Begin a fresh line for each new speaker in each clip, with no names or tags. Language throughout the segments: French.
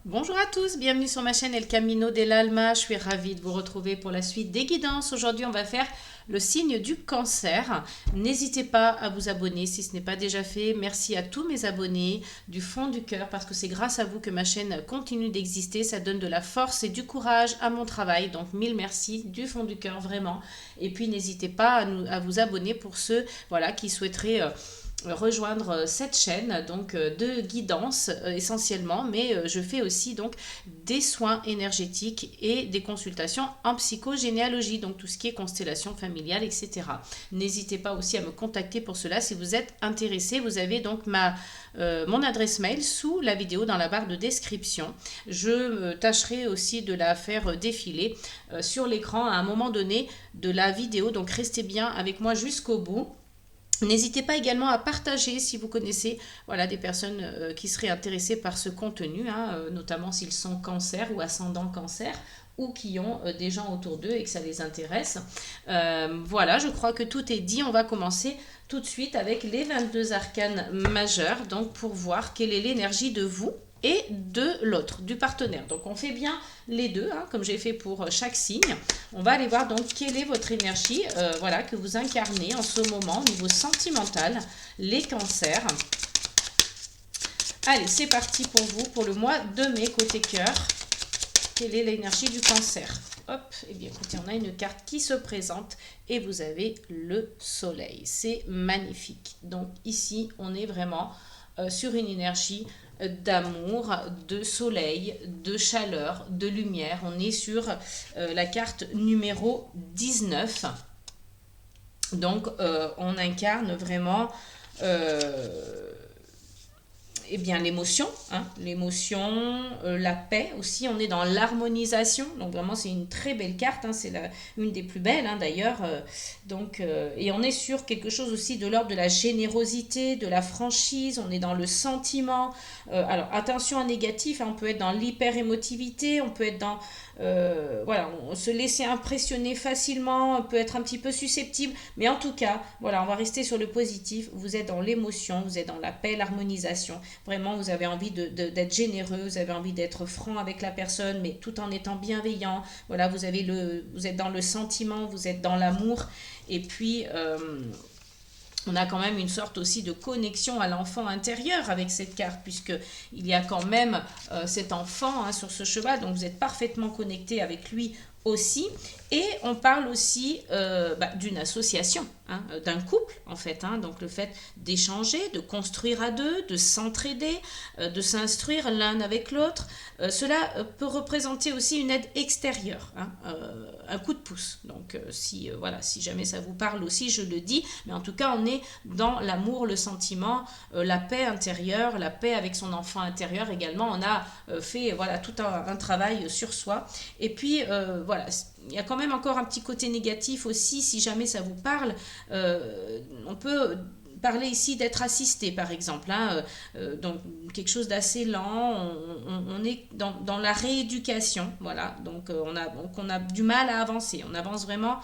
Bonjour à tous, bienvenue sur ma chaîne El Camino de l'Alma. Je suis ravie de vous retrouver pour la suite des guidances. Aujourd'hui, on va faire le signe du cancer. N'hésitez pas à vous abonner si ce n'est pas déjà fait. Merci à tous mes abonnés du fond du cœur parce que c'est grâce à vous que ma chaîne continue d'exister. Ça donne de la force et du courage à mon travail. Donc, mille merci du fond du cœur, vraiment. Et puis, n'hésitez pas à vous abonner pour ceux qui souhaiteraient rejoindre cette chaîne donc de guidance essentiellement, mais je fais aussi donc des soins énergétiques et des consultations en psychogénéalogie, donc tout ce qui est constellation familiale, etc. N'hésitez pas aussi à me contacter pour cela si vous êtes intéressé. Vous avez donc mon adresse mail sous la vidéo dans la barre de description. Je tâcherai aussi de la faire défiler sur l'écran à un moment donné de la vidéo, donc restez bien avec moi jusqu'au bout. N'hésitez pas également à partager si vous connaissez des personnes qui seraient intéressées par ce contenu, notamment s'ils sont cancer ou ascendant cancer ou qui ont des gens autour d'eux et que ça les intéresse. Voilà, je crois que tout est dit. On va commencer tout de suite avec les 22 arcanes majeurs, donc pour voir quelle est l'énergie de vous et de l'autre, du partenaire. Donc on fait bien les deux, comme j'ai fait pour chaque signe. On va aller voir donc quelle est votre énergie que vous incarnez en ce moment au niveau sentimental, les cancers. Allez, c'est parti pour vous, pour le mois de mai, côté cœur. Quelle est l'énergie du cancer? Hop, et bien écoutez, on a une carte qui se présente et vous avez le soleil. C'est magnifique. Donc ici, on est vraiment sur une énergie d'amour, de soleil, de chaleur, de lumière. On est sur la carte numéro 19. Donc, on incarne vraiment l'émotion, l'émotion, la paix aussi. On est dans l'harmonisation, donc vraiment c'est une très belle carte, c'est une des plus belles d'ailleurs. Et on est sur quelque chose aussi de l'ordre de la générosité, de la franchise. On est dans le sentiment. Alors attention à négatif, on peut être dans l'hyper émotivité, on peut être dans on se laisser impressionner facilement, on peut être un petit peu susceptible, mais en tout cas, on va rester sur le positif. Vous êtes dans l'émotion, vous êtes dans la paix, l'harmonisation. Vraiment, vous avez envie d'être généreux, vous avez envie d'être franc avec la personne, mais tout en étant bienveillant. Voilà, vous êtes dans le sentiment, vous êtes dans l'amour, et puis on a quand même une sorte aussi de connexion à l'enfant intérieur avec cette carte, puisqu'il y a quand même cet enfant sur ce cheval, donc vous êtes parfaitement connecté avec lui aussi. Et on parle aussi d'une association, d'un couple en fait, donc le fait d'échanger, de construire à deux, de s'entraider, de s'instruire l'un avec l'autre. Cela peut représenter aussi une aide extérieure, un coup de pouce. Donc si jamais ça vous parle aussi, je le dis, mais en tout cas on est dans l'amour, le sentiment, la paix intérieure, la paix avec son enfant intérieur également. On a fait tout un travail sur soi. Et puis il y a quand même encore un petit côté négatif aussi, si jamais ça vous parle. On peut parler ici d'être assisté, par exemple, donc quelque chose d'assez lent. On est dans la rééducation, voilà. Donc on a du mal à avancer. On n'avance vraiment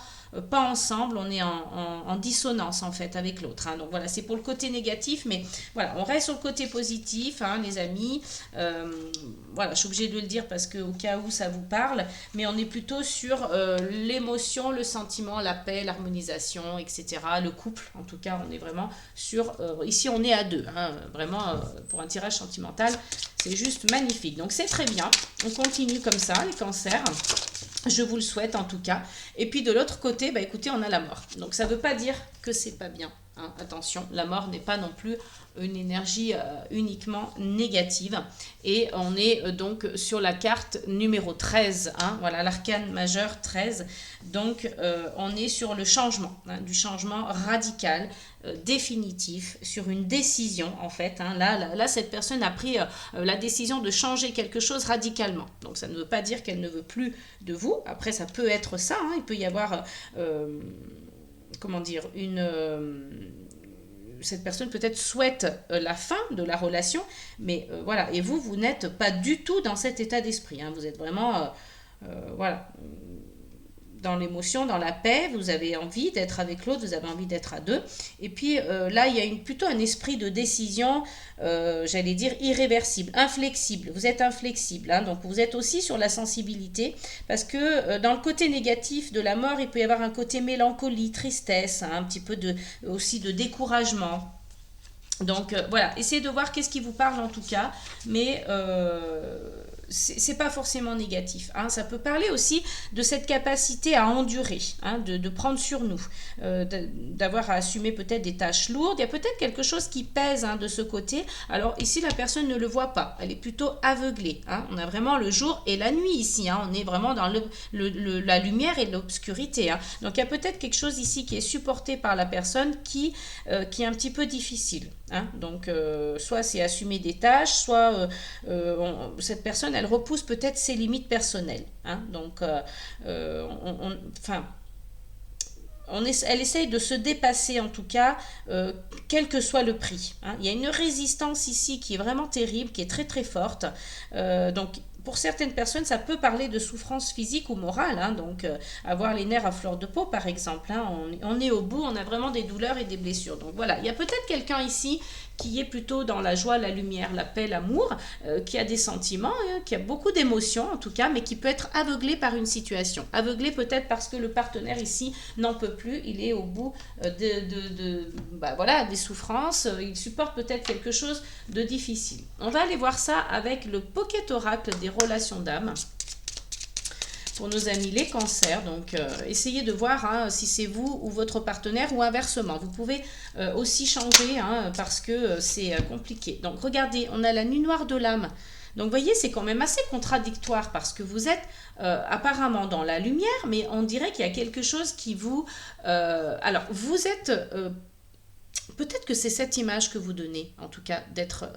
pas ensemble. On est en dissonance en fait avec l'autre. Donc voilà, c'est pour le côté négatif, mais voilà, on reste sur le côté positif, les amis. Je suis obligée de le dire parce que au cas où ça vous parle, mais on est plutôt sur l'émotion, le sentiment, la paix, l'harmonisation, etc. Le couple, en tout cas, on est vraiment sur... ici, on est à deux, vraiment, pour un tirage sentimental, c'est juste magnifique. Donc, c'est très bien. On continue comme ça, les cancers. Je vous le souhaite, en tout cas. Et puis, de l'autre côté, écoutez, on a la mort. Donc, ça ne veut pas dire que c'est pas bien. Attention, la mort n'est pas non plus une énergie uniquement négative. Et on est donc sur la carte numéro 13. Voilà, l'arcane majeur 13. Donc, on est sur le changement, du changement radical, définitif, sur une décision, en fait. Là, cette personne a pris la décision de changer quelque chose radicalement. Donc, ça ne veut pas dire qu'elle ne veut plus de vous. Après, ça peut être ça. Il peut y avoir... cette personne peut-être souhaite la fin de la relation, mais et vous n'êtes pas du tout dans cet état d'esprit, vous êtes vraiment dans l'émotion, dans la paix, vous avez envie d'être avec l'autre, vous avez envie d'être à deux. Et puis là, il y a plutôt un esprit de décision, j'allais dire irréversible, inflexible. Vous êtes inflexible, hein, donc vous êtes aussi sur la sensibilité, parce que dans le côté négatif de la mort, il peut y avoir un côté mélancolie, tristesse, hein, un petit peu aussi de découragement. Donc voilà, essayez de voir qu'est-ce qui vous parle en tout cas, mais c'est pas forcément négatif, hein. Ça peut parler aussi de cette capacité à endurer, hein, de prendre sur nous, d'avoir à assumer peut-être des tâches lourdes. Il y a peut-être quelque chose qui pèse, hein, de ce côté. Alors ici, la personne ne le voit pas, elle est plutôt aveuglée, hein. On a vraiment le jour et la nuit ici, hein. On est vraiment dans la lumière et l'obscurité, hein. Donc il y a peut-être quelque chose ici qui est supporté par la personne qui est un petit peu difficile, hein. Donc soit c'est assumer des tâches, soit cette personne elle repousse peut-être ses limites personnelles, hein. Donc enfin elle essaye de se dépasser en tout cas, quel que soit le prix, hein. Il y a une résistance ici qui est vraiment terrible, qui est très très forte. Donc pour certaines personnes, ça peut parler de souffrance physique ou morale, hein. Donc avoir les nerfs à fleur de peau par exemple, hein. On est au bout, on a vraiment des douleurs et des blessures. Donc voilà, il y a peut-être quelqu'un ici qui est plutôt dans la joie, la lumière, la paix, l'amour, qui a des sentiments, hein, qui a beaucoup d'émotions en tout cas, mais qui peut être aveuglé par une situation. Aveuglé peut-être parce que le partenaire ici n'en peut plus, il est au bout voilà, des souffrances, il supporte peut-être quelque chose de difficile. On va aller voir ça avec le Pocket Oracle des relations d'âme pour nos amis les cancers. Donc essayez de voir, hein, si c'est vous ou votre partenaire ou inversement. Vous pouvez aussi changer, hein, parce que c'est compliqué. Donc regardez, on a la nuit noire de l'âme. Donc vous voyez, c'est quand même assez contradictoire parce que vous êtes apparemment dans la lumière, mais on dirait qu'il y a quelque chose qui vous... alors vous êtes... peut-être que c'est cette image que vous donnez, en tout cas, d'être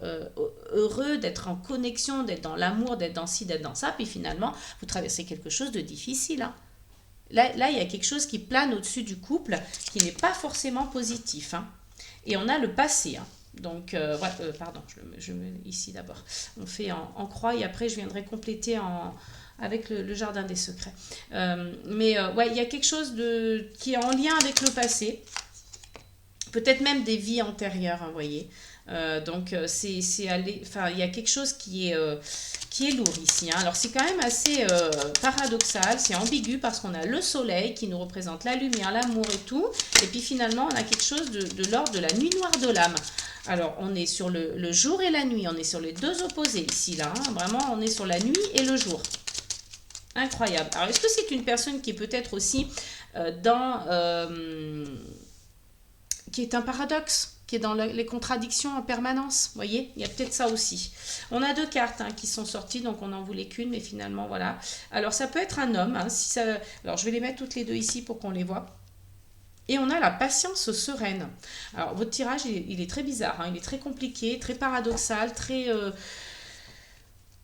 heureux, d'être en connexion, d'être dans l'amour, d'être dans ci, d'être dans ça, puis finalement, vous traversez quelque chose de difficile, hein. Là, il y a quelque chose qui plane au-dessus du couple, qui n'est pas forcément positif, hein. Et on a le passé, hein. Donc, pardon, je mets ici d'abord. On fait en croix et après, je viendrai compléter avec le jardin des secrets. Ouais, il y a quelque chose qui est en lien avec le passé. Peut-être même des vies antérieures, hein, vous voyez. Donc, il y a quelque chose qui est lourd ici, hein. Alors, c'est quand même assez paradoxal, c'est ambigu parce qu'on a le soleil qui nous représente la lumière, l'amour et tout. Et puis, finalement, on a quelque chose de l'ordre de la nuit noire de l'âme. Alors, on est sur le jour et la nuit, on est sur les deux opposés ici, là, hein. Vraiment, on est sur la nuit et le jour. Incroyable. Alors, est-ce que c'est une personne qui est peut-être aussi qui est un paradoxe, qui est dans les contradictions en permanence, vous voyez, il y a peut-être ça aussi. On a deux cartes, hein, qui sont sorties, donc on n'en voulait qu'une, mais finalement, voilà. Alors, ça peut être un homme, hein, alors je vais les mettre toutes les deux ici pour qu'on les voit. Et on a la patience sereine. Alors, votre tirage, il est très bizarre, hein, il est très compliqué, très paradoxal,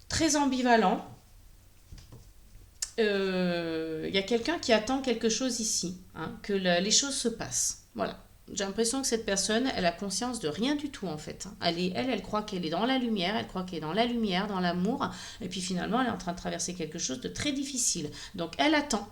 très ambivalent. Il y a quelqu'un qui attend quelque chose ici, hein, que les choses se passent. Voilà. J'ai l'impression que cette personne, elle a conscience de rien du tout en fait. Elle croit qu'elle est dans la lumière, elle croit qu'elle est dans la lumière, dans l'amour, et puis finalement, elle est en train de traverser quelque chose de très difficile. Donc, elle attend.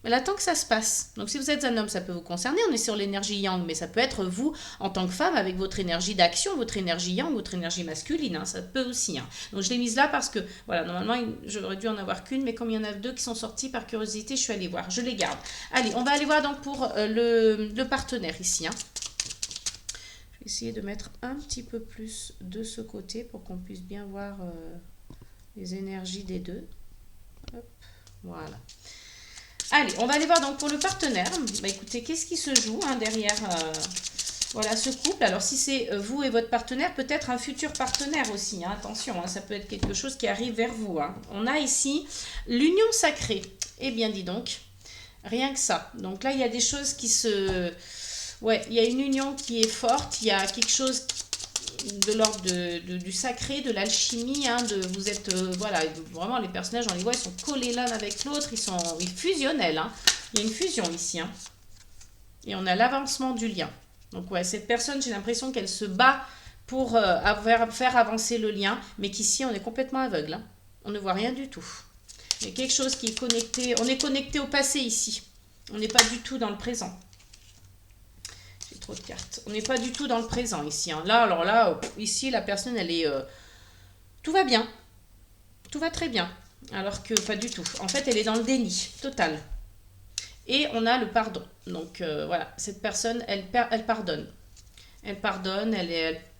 Elle attend que ça se passe. Donc, si vous êtes un homme, ça peut vous concerner. On est sur l'énergie yang, mais ça peut être vous, en tant que femme, avec votre énergie d'action, votre énergie yang, votre énergie masculine, hein, ça peut aussi, hein. Donc, je l'ai mise là parce que, voilà, normalement, j'aurais dû en avoir qu'une, mais comme il y en a deux qui sont sorties par curiosité, je suis allée voir. Je les garde. Allez, on va aller voir donc pour le partenaire ici, hein. Je vais essayer de mettre un petit peu plus de ce côté pour qu'on puisse bien voir les énergies des deux. Hop, voilà. Allez, on va aller voir donc pour le partenaire. Bah, écoutez, qu'est-ce qui se joue, hein, derrière voilà, ce couple? Alors, si c'est vous et votre partenaire, peut-être un futur partenaire aussi, hein, attention, hein, ça peut être quelque chose qui arrive vers vous, hein. On a ici l'union sacrée. Eh bien, dis donc, rien que ça. Donc là, il y a des choses qui se... Ouais, il y a une union qui est forte, il y a quelque chose de l'ordre du sacré, de l'alchimie, hein, vous êtes, voilà, vraiment les personnages, on les voit, ils sont collés l'un avec l'autre, ils fusionnels, hein. Il y a une fusion ici, hein. Et on a l'avancement du lien. Donc ouais, cette personne, j'ai l'impression qu'elle se bat pour faire avancer le lien, mais qu'ici, on est complètement aveugle, hein. On ne voit rien du tout. Il y a quelque chose qui est connecté, on est connecté au passé ici. On n'est pas du tout dans le présent. J'ai trop de cartes. On n'est pas du tout dans le présent ici. Hein. Là, alors là, ici, la personne, elle est... tout va bien. Tout va très bien. Alors que pas du tout. En fait, elle est dans le déni total. Et on a le pardon. Donc voilà, cette personne, elle pardonne. Elle pardonne,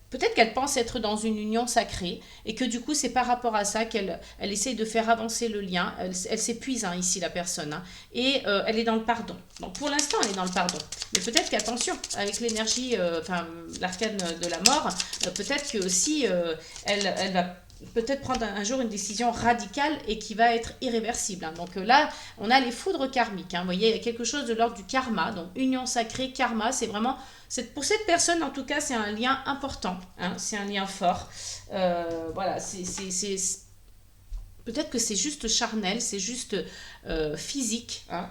peut-être qu'elle pense être dans une union sacrée et que du coup, c'est par rapport à ça qu'elle essaye de faire avancer le lien. Elle s'épuise hein, ici, la personne. Hein, et elle est dans le pardon. Donc pour l'instant, elle est dans le pardon. Mais peut-être qu'attention, avec l'énergie, l'arcane de la mort, peut-être que aussi, elle va peut-être prendre un jour une décision radicale et qui va être irréversible. Hein. Donc là, on a les foudres karmiques. Hein. Vous voyez, il y a quelque chose de l'ordre du karma. Donc union sacrée, karma, c'est vraiment... Pour cette personne, en tout cas, c'est un lien important. Hein. C'est un lien fort. Voilà, peut-être que c'est juste charnel, c'est juste physique. Hein,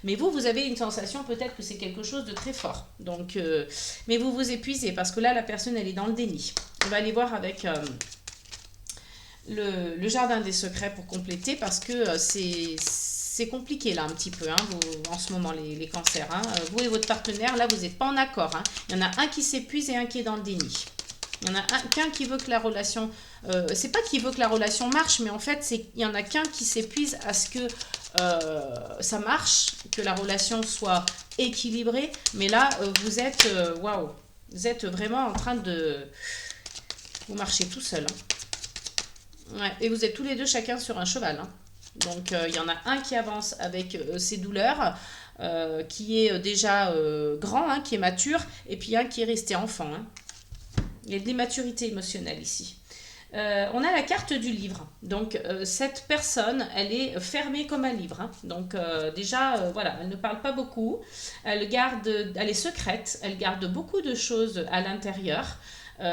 mais vous avez une sensation, peut-être que c'est quelque chose de très fort. Donc, mais vous vous épuisez parce que là, la personne, elle est dans le déni. On va aller voir avec... le jardin des secrets pour compléter parce que c'est compliqué là un petit peu hein, en ce moment les cancers. Hein. Vous et votre partenaire, là vous n'êtes pas en accord. Hein. Il y en a un qui s'épuise et un qui est dans le déni. Il y en a qu'un qui veut que la relation... c'est pas qu'il veut que la relation marche, mais en fait, il y en a qu'un qui s'épuise à ce que ça marche, que la relation soit équilibrée. Mais là, vous êtes... Waouh, vous êtes vraiment en train de... Vous marchez tout seul. Hein. Ouais, et vous êtes tous les deux chacun sur un cheval. Hein. Donc il y en a un qui avance avec ses douleurs, qui est déjà grand, hein, qui est mature, et puis un qui est resté enfant. Hein. Il y a de l'immaturité émotionnelle ici. On a la carte du livre. Donc cette personne, elle est fermée comme un livre. Hein. Donc déjà, voilà, elle ne parle pas beaucoup. Elle est secrète. Elle garde beaucoup de choses à l'intérieur.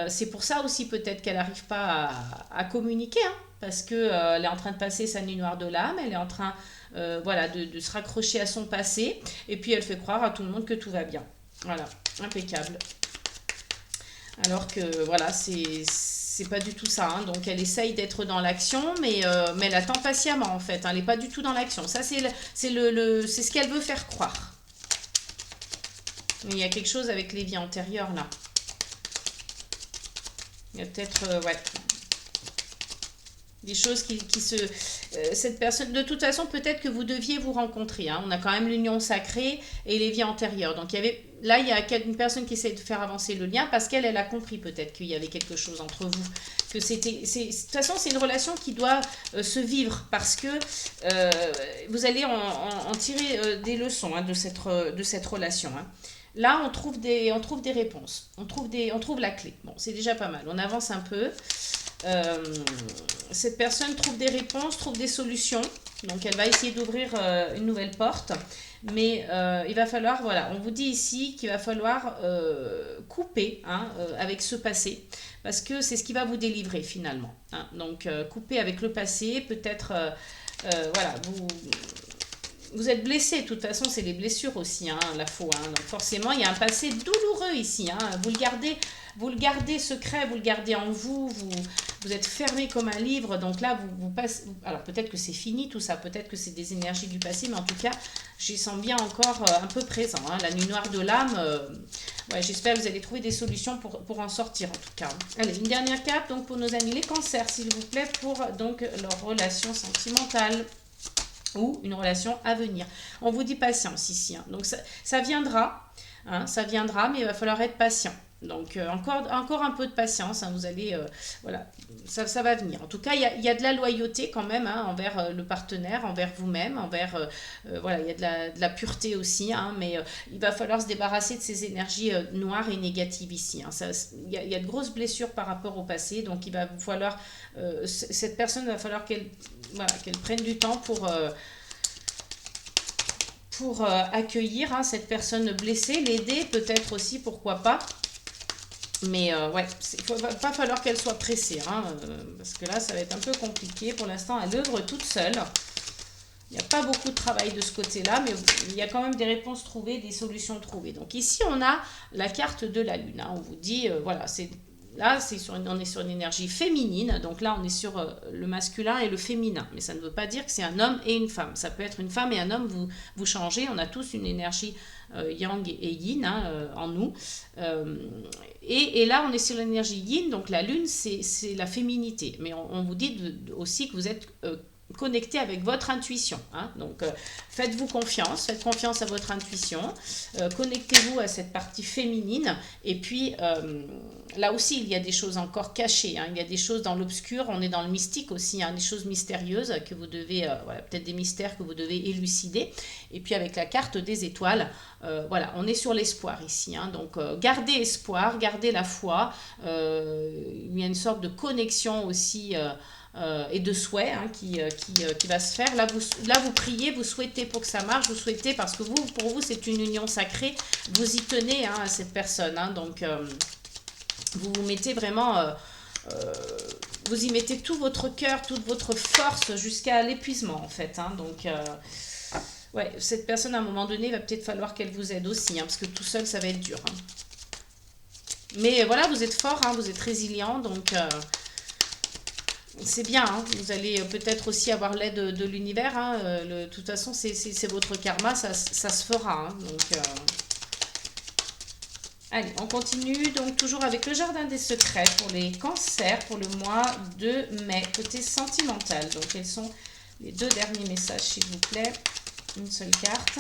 C'est pour ça aussi peut-être qu'elle n'arrive pas à communiquer, hein, parce qu'elle est en train de passer sa nuit noire de l'âme, elle est en train voilà, de se raccrocher à son passé, et puis elle fait croire à tout le monde que tout va bien. Voilà, impeccable. Alors que voilà, c'est pas du tout ça. Hein. Donc elle essaye d'être dans l'action, mais elle attend patiemment en fait. Hein. Elle n'est pas du tout dans l'action. Ça, c'est ce qu'elle veut faire croire. Mais il y a quelque chose avec les vies antérieures là. Il y a peut-être, ouais, des choses qui se... cette personne, de toute façon, peut-être que vous deviez vous rencontrer. Hein. On a quand même l'union sacrée et les vies antérieures. Donc, il y a une personne qui essaie de faire avancer le lien parce qu'elle a compris peut-être qu'il y avait quelque chose entre vous. De toute façon, c'est une relation qui doit se vivre parce que vous allez en tirer des leçons hein, de cette relation. Hein. Là, on trouve des réponses. On trouve la clé. Bon, c'est déjà pas mal. On avance un peu. Cette personne trouve des réponses, trouve des solutions. Donc, elle va essayer d'ouvrir une nouvelle porte. Mais il va falloir, voilà, on vous dit ici qu'il va falloir couper hein, avec ce passé. Parce que c'est ce qui va vous délivrer finalement. Hein. Donc, couper avec le passé, peut-être, voilà, vous êtes blessé, de toute façon, c'est les blessures aussi, hein, la faux. Hein. Donc forcément, il y a un passé douloureux ici. Hein. Vous le gardez secret, vous le gardez en vous, vous êtes fermé comme un livre. Donc là, vous passez... Alors peut-être que c'est fini tout ça, peut-être que c'est des énergies du passé, mais en tout cas, j'y sens bien encore un peu présent. Hein. La nuit noire de l'âme, ouais, j'espère que vous allez trouver des solutions pour en sortir en tout cas. Allez, une dernière carte donc, pour nos amis les cancers, s'il vous plaît, pour donc, leur relation sentimentale. Ou une relation à venir. On vous dit patience ici. Hein. Donc ça viendra, hein, mais il va falloir être patient. Donc encore un peu de patience. Hein, vous allez, voilà, ça va venir. En tout cas, il y a de la loyauté quand même hein, envers le partenaire, envers vous-même, envers, voilà, il y a de la pureté aussi. Hein, mais il va falloir se débarrasser de ces énergies noires et négatives ici. Hein. Il y a de grosses blessures par rapport au passé. Donc il va vous falloir, cette personne, il va falloir qu'elle prenne du temps pour accueillir hein, cette personne blessée, l'aider peut-être aussi, pourquoi pas. Mais ouais, il va pas falloir qu'elle soit pressée, hein, parce que là, ça va être un peu compliqué. Pour l'instant, elle œuvre toute seule. Il n'y a pas beaucoup de travail de ce côté-là, mais il y a quand même des réponses trouvées, des solutions trouvées. Donc ici, on a la carte de la Lune. Hein. On vous dit, voilà, là, on est sur une énergie féminine, donc là, on est sur le masculin et le féminin. Mais ça ne veut pas dire que c'est un homme et une femme. Ça peut être une femme et un homme, vous changez. On a tous une énergie yang et yin hein, en nous. Euh, et là, on est sur l'énergie yin, donc la lune, c'est la féminité. Mais on vous dit aussi que vous êtes connecté avec votre intuition. Hein. Donc, faites confiance à votre intuition, connectez-vous à cette partie féminine, et puis là aussi, il y a des choses encore cachées, hein. Il y a des choses dans l'obscur, on est dans le mystique aussi, hein, des choses mystérieuses que vous devez, voilà, peut-être des mystères que vous devez élucider, et puis avec la carte des étoiles, voilà, on est sur l'espoir ici, hein. Donc gardez espoir, gardez la foi, il y a une sorte de connexion aussi et de souhait hein, qui va se faire. Là, vous priez, vous souhaitez pour que ça marche, vous souhaitez parce que pour vous, c'est une union sacrée. Vous y tenez hein, à cette personne. Hein, donc, vous vous mettez vraiment... vous y mettez tout votre cœur, toute votre force jusqu'à l'épuisement, en fait. Hein, donc, ouais, cette personne, à un moment donné, il va peut-être falloir qu'elle vous aide aussi, hein, parce que tout seul, ça va être dur. Hein. Mais voilà, vous êtes fort, hein, vous êtes résilient, donc... c'est bien, hein. Vous allez peut-être aussi avoir l'aide de l'univers. Hein. De toute façon, c'est votre karma, ça se fera. Hein. Donc, allez, on continue. Donc, toujours avec le jardin des secrets pour les cancers pour le mois de mai, côté sentimental. Donc, quels sont les deux derniers messages, s'il vous plaît? Une seule carte.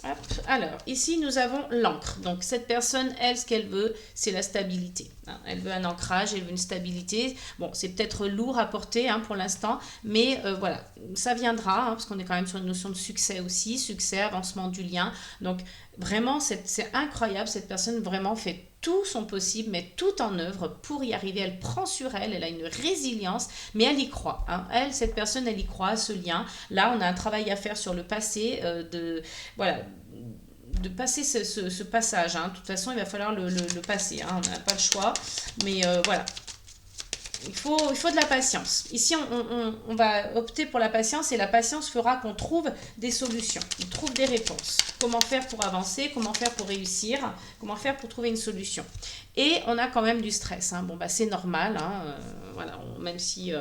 Hop. Alors, ici, nous avons l'encre. Donc, cette personne, elle, ce qu'elle veut, c'est la stabilité. Hein. Elle veut un ancrage, elle veut une stabilité. Bon, c'est peut-être lourd à porter hein, pour l'instant, mais voilà, ça viendra, hein, parce qu'on est quand même sur une notion de succès aussi, succès, avancement du lien. Donc, vraiment, c'est incroyable. Cette personne vraiment fait tout son possible, met tout en œuvre pour y arriver. Elle prend sur elle, elle a une résilience, mais elle y croit. Hein. Elle, cette personne, elle y croit à ce lien. Là, on a un travail à faire sur le passé, voilà, de passer ce passage. Hein. De toute façon, il va falloir le passer. Hein. On n'a pas le choix. Mais voilà. Il faut de la patience. Ici, on va opter pour la patience et la patience fera qu'on trouve des solutions, on trouve des réponses. Comment faire pour avancer, comment faire pour réussir, comment faire pour trouver une solution. Et on a quand même du stress. Hein. Bon, bah, c'est normal. Hein. Voilà, même si...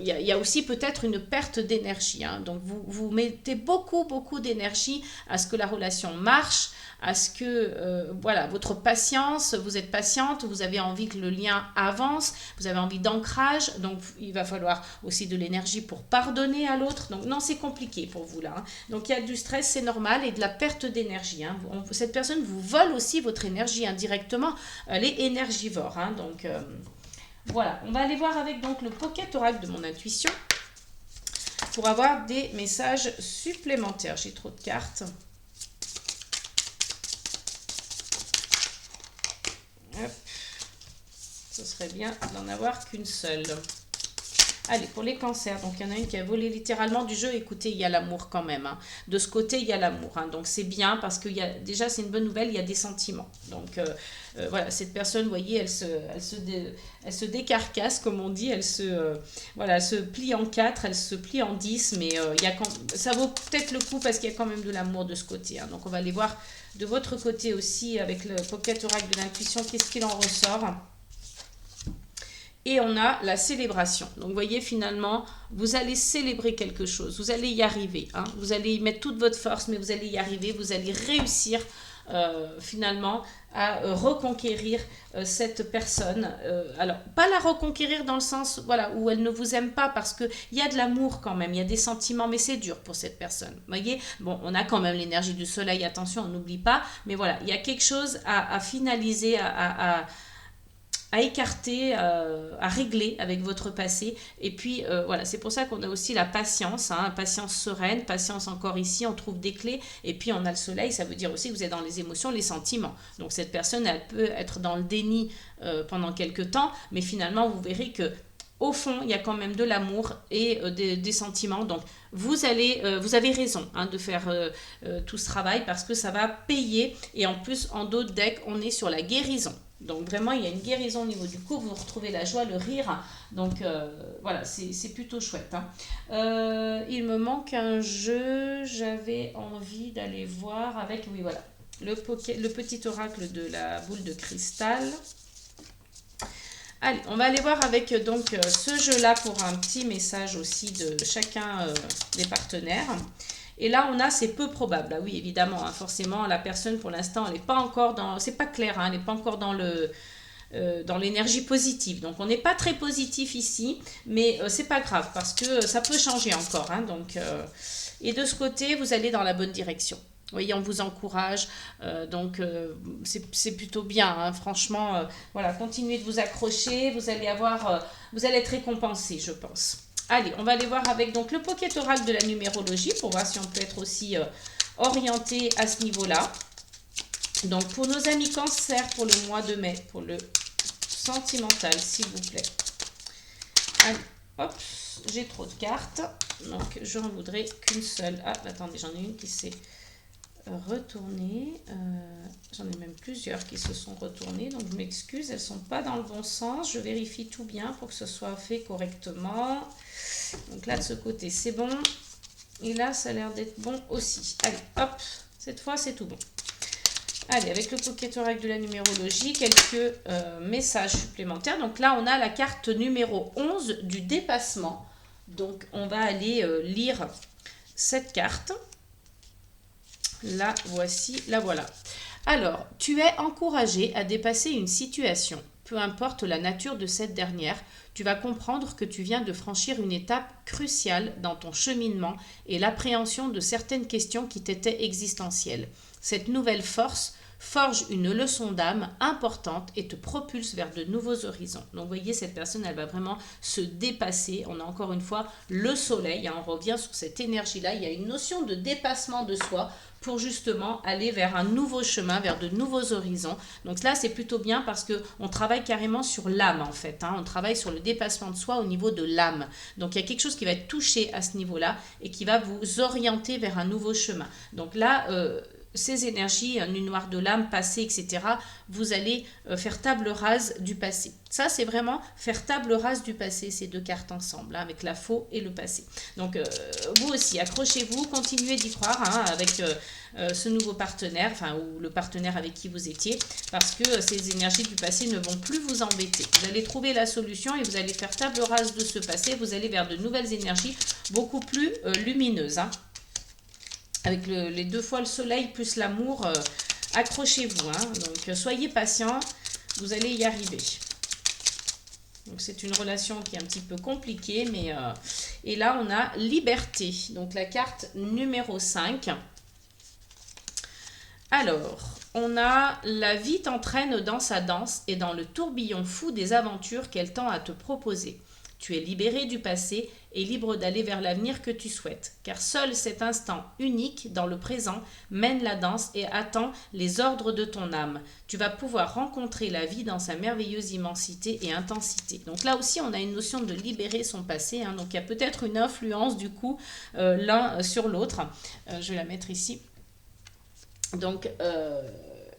il y a aussi peut-être une perte d'énergie. Hein. Donc, vous mettez beaucoup d'énergie à ce que la relation marche, à ce que, voilà, votre patience, vous êtes patiente, vous avez envie que le lien avance, vous avez envie d'ancrage, donc il va falloir aussi de l'énergie pour pardonner à l'autre. Donc, non, c'est compliqué pour vous là. Hein. Donc, il y a du stress, c'est normal, et de la perte d'énergie. Hein. Cette personne vous vole aussi votre énergie indirectement. Elle est énergivore. Hein. Donc... voilà, on va aller voir avec donc le Pocket Oracle de mon intuition pour avoir des messages supplémentaires. J'ai trop de cartes. Hop. Ce serait bien d'en avoir qu'une seule. Allez, pour les cancers, donc il y en a une qui a volé littéralement du jeu. Écoutez, il y a l'amour quand même. Hein. De ce côté, il y a l'amour. Hein. Donc c'est bien parce que déjà, c'est une bonne nouvelle, il y a des sentiments. Donc voilà, cette personne, vous voyez, elle se décarcasse, comme on dit. Voilà, elle se plie en 4, elle se plie en 10. Mais ça vaut peut-être le coup parce qu'il y a quand même de l'amour de ce côté. Hein. Donc on va aller voir de votre côté aussi avec le Pocket Oracle de l'intuition, qu'est-ce qu'il en ressort. Et on a la célébration. Donc, vous voyez, finalement, vous allez célébrer quelque chose. Vous allez y arriver. Hein. Vous allez y mettre toute votre force, mais vous allez y arriver. Vous allez réussir, finalement, à reconquérir cette personne. Alors, pas la reconquérir dans le sens voilà, où elle ne vous aime pas, parce qu'il y a de l'amour quand même. Il y a des sentiments, mais c'est dur pour cette personne. Vous voyez, bon, on a quand même l'énergie du soleil. Attention, on n'oublie pas. Mais voilà, il y a quelque chose à finaliser, à écarter, à régler avec votre passé. Et puis, voilà, c'est pour ça qu'on a aussi la patience, hein, patience sereine, patience encore ici, on trouve des clés. Et puis, on a le soleil, ça veut dire aussi que vous êtes dans les émotions, les sentiments. Donc, cette personne, elle peut être dans le déni pendant quelques temps, mais finalement, vous verrez que au fond, il y a quand même de l'amour et des sentiments. Donc, vous avez raison hein, de faire tout ce travail parce que ça va payer. Et en plus, en dos de deck, on est sur la guérison. Donc, vraiment, il y a une guérison au niveau du couple. Vous retrouvez la joie, le rire. Donc, voilà, c'est plutôt chouette. Hein. Il me manque un jeu. J'avais envie d'aller voir avec... Oui, voilà. le petit oracle de la boule de cristal. Allez, on va aller voir avec donc ce jeu-là pour un petit message aussi de chacun des partenaires. Et là, on a c'est peu probable. Ah oui, évidemment, hein, forcément, la personne pour l'instant, elle n'est pas encore dans... C'est pas clair, hein, elle n'est pas encore dans l'énergie positive. Donc, on n'est pas très positif ici, mais c'est pas grave parce que ça peut changer encore. Hein, donc, et de ce côté, vous allez dans la bonne direction. Vous voyez, on vous encourage, c'est plutôt bien, hein, franchement, voilà, continuez de vous accrocher, vous allez être récompensé, je pense. Allez, on va aller voir avec donc le Pocket Oracle de la numérologie pour voir si on peut être aussi orienté à ce niveau-là. Donc, pour nos amis Cancer, pour le mois de mai, pour le sentimental, s'il vous plaît. Allez, hop, j'ai trop de cartes, donc je n'en voudrais qu'une seule. Ah, attendez, j'en ai une qui s'est retourner, j'en ai même plusieurs qui se sont retournées, donc je m'excuse, elles ne sont pas dans le bon sens, je vérifie tout bien pour que ce soit fait correctement. Donc là de ce côté c'est bon, et là ça a l'air d'être bon aussi. Allez hop, cette fois c'est tout bon. Allez, avec le Pocket Oracle de la numérologie, quelques messages supplémentaires. Donc là on a la carte numéro 11 du dépassement, donc on va aller lire cette carte. La voici, la voilà. Alors, tu es encouragé à dépasser une situation. Peu importe la nature de cette dernière, tu vas comprendre que tu viens de franchir une étape cruciale dans ton cheminement et l'appréhension de certaines questions qui t'étaient existentielles. Cette nouvelle force forge une leçon d'âme importante et te propulse vers de nouveaux horizons. Donc, vous voyez, cette personne, elle va vraiment se dépasser. On a encore une fois le soleil, hein, on revient sur cette énergie-là. Il y a une notion de dépassement de soi pour justement aller vers un nouveau chemin, vers de nouveaux horizons. Donc là, c'est plutôt bien parce qu'on travaille carrément sur l'âme, en fait. Hein. On travaille sur le dépassement de soi au niveau de l'âme. Donc, il y a quelque chose qui va être touché à ce niveau-là et qui va vous orienter vers un nouveau chemin. Donc là, ces énergies, nuit noire de l'âme, passé, etc., vous allez faire table rase du passé. Ça, c'est vraiment faire table rase du passé, ces deux cartes ensemble, hein, avec la faux et le passé. Donc, vous aussi, accrochez-vous, continuez d'y croire hein, avec ce nouveau partenaire, enfin, ou le partenaire avec qui vous étiez, parce que ces énergies du passé ne vont plus vous embêter. Vous allez trouver la solution et vous allez faire table rase de ce passé, vous allez vers de nouvelles énergies beaucoup plus lumineuses, hein. Avec les deux fois le soleil plus l'amour, accrochez-vous. Hein. Donc, soyez patient, vous allez y arriver. Donc, c'est une relation qui est un petit peu compliquée, mais... et là, on a liberté. Donc, la carte numéro 5. Alors, on a la vie t'entraîne dans sa danse et dans le tourbillon fou des aventures qu'elle tend à te proposer. Tu es libéré du passé et libre d'aller vers l'avenir que tu souhaites, car seul cet instant unique dans le présent mène la danse et attend les ordres de ton âme. Tu vas pouvoir rencontrer la vie dans sa merveilleuse immensité et intensité. Donc là aussi, on a une notion de libérer son passé, hein, donc il y a peut-être une influence du coup l'un sur l'autre. Je vais la mettre ici. Donc...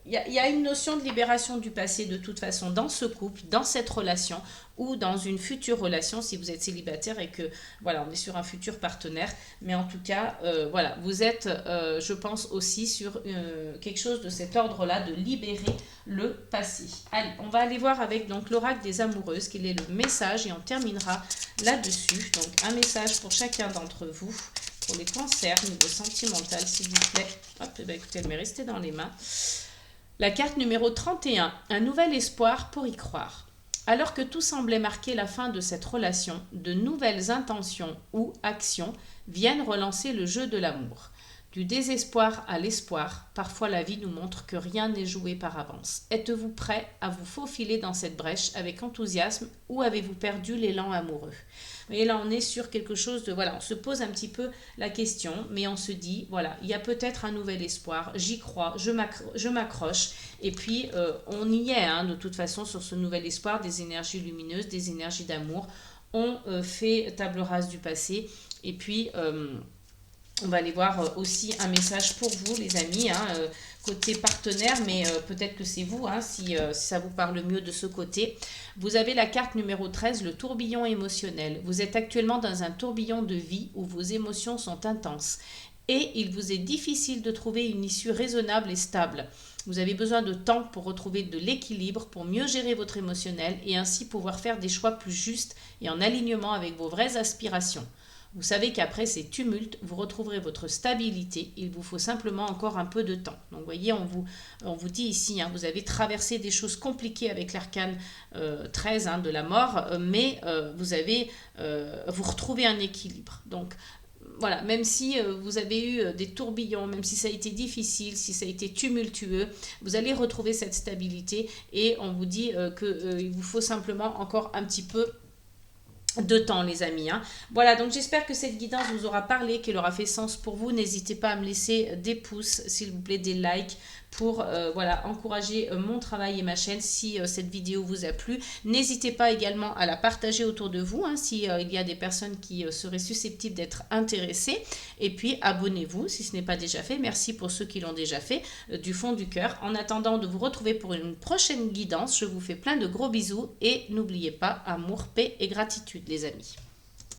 il y a une notion de libération du passé de toute façon dans ce couple, dans cette relation ou dans une future relation si vous êtes célibataire et que voilà, on est sur un futur partenaire. Mais en tout cas, voilà, vous êtes, je pense aussi sur quelque chose de cet ordre-là, de libérer le passé. Allez, on va aller voir avec donc l'oracle des amoureuses, quel est le message et on terminera là-dessus. Donc un message pour chacun d'entre vous. Pour les cancers, niveau sentimental, s'il vous plaît. Hop, bah écoutez, elle m'est restée dans les mains. La carte numéro 31, un nouvel espoir pour y croire. Alors que tout semblait marquer la fin de cette relation, de nouvelles intentions ou actions viennent relancer le jeu de l'amour. Du désespoir à l'espoir, parfois la vie nous montre que rien n'est joué par avance. Êtes-vous prêt à vous faufiler dans cette brèche avec enthousiasme ou avez-vous perdu l'élan amoureux ? Vous voyez, là, on est sur quelque chose de... Voilà, on se pose un petit peu la question, mais on se dit, voilà, il y a peut-être un nouvel espoir, j'y crois, je m'accroche. Et puis, on y est, hein, de toute façon, sur ce nouvel espoir, des énergies lumineuses, des énergies d'amour. On fait table rase du passé. Et puis... on va aller voir aussi un message pour vous, les amis, hein, côté partenaire, mais peut-être que c'est vous, hein, si ça vous parle mieux de ce côté. Vous avez la carte numéro 13, le tourbillon émotionnel. Vous êtes actuellement dans un tourbillon de vie où vos émotions sont intenses et il vous est difficile de trouver une issue raisonnable et stable. Vous avez besoin de temps pour retrouver de l'équilibre, pour mieux gérer votre émotionnel et ainsi pouvoir faire des choix plus justes et en alignement avec vos vraies aspirations. Vous savez qu'après ces tumultes, vous retrouverez votre stabilité. Il vous faut simplement encore un peu de temps. Donc, vous voyez, on vous dit ici, hein, vous avez traversé des choses compliquées avec l'arcane 13 hein, de la mort, mais vous retrouvez un équilibre. Donc, voilà, même si vous avez eu des tourbillons, même si ça a été difficile, si ça a été tumultueux, vous allez retrouver cette stabilité et on vous dit qu'il vous faut simplement encore un petit peu de temps les amis hein. Voilà, donc j'espère que cette guidance vous aura parlé, qu'elle aura fait sens pour vous. N'hésitez pas à me laisser des pouces s'il vous plaît, des likes pour voilà, encourager mon travail et ma chaîne si cette vidéo vous a plu. N'hésitez pas également à la partager autour de vous hein, si il y a des personnes qui seraient susceptibles d'être intéressées. Et puis abonnez-vous si ce n'est pas déjà fait. Merci pour ceux qui l'ont déjà fait du fond du cœur. En attendant de vous retrouver pour une prochaine guidance, je vous fais plein de gros bisous et n'oubliez pas amour, paix et gratitude les amis.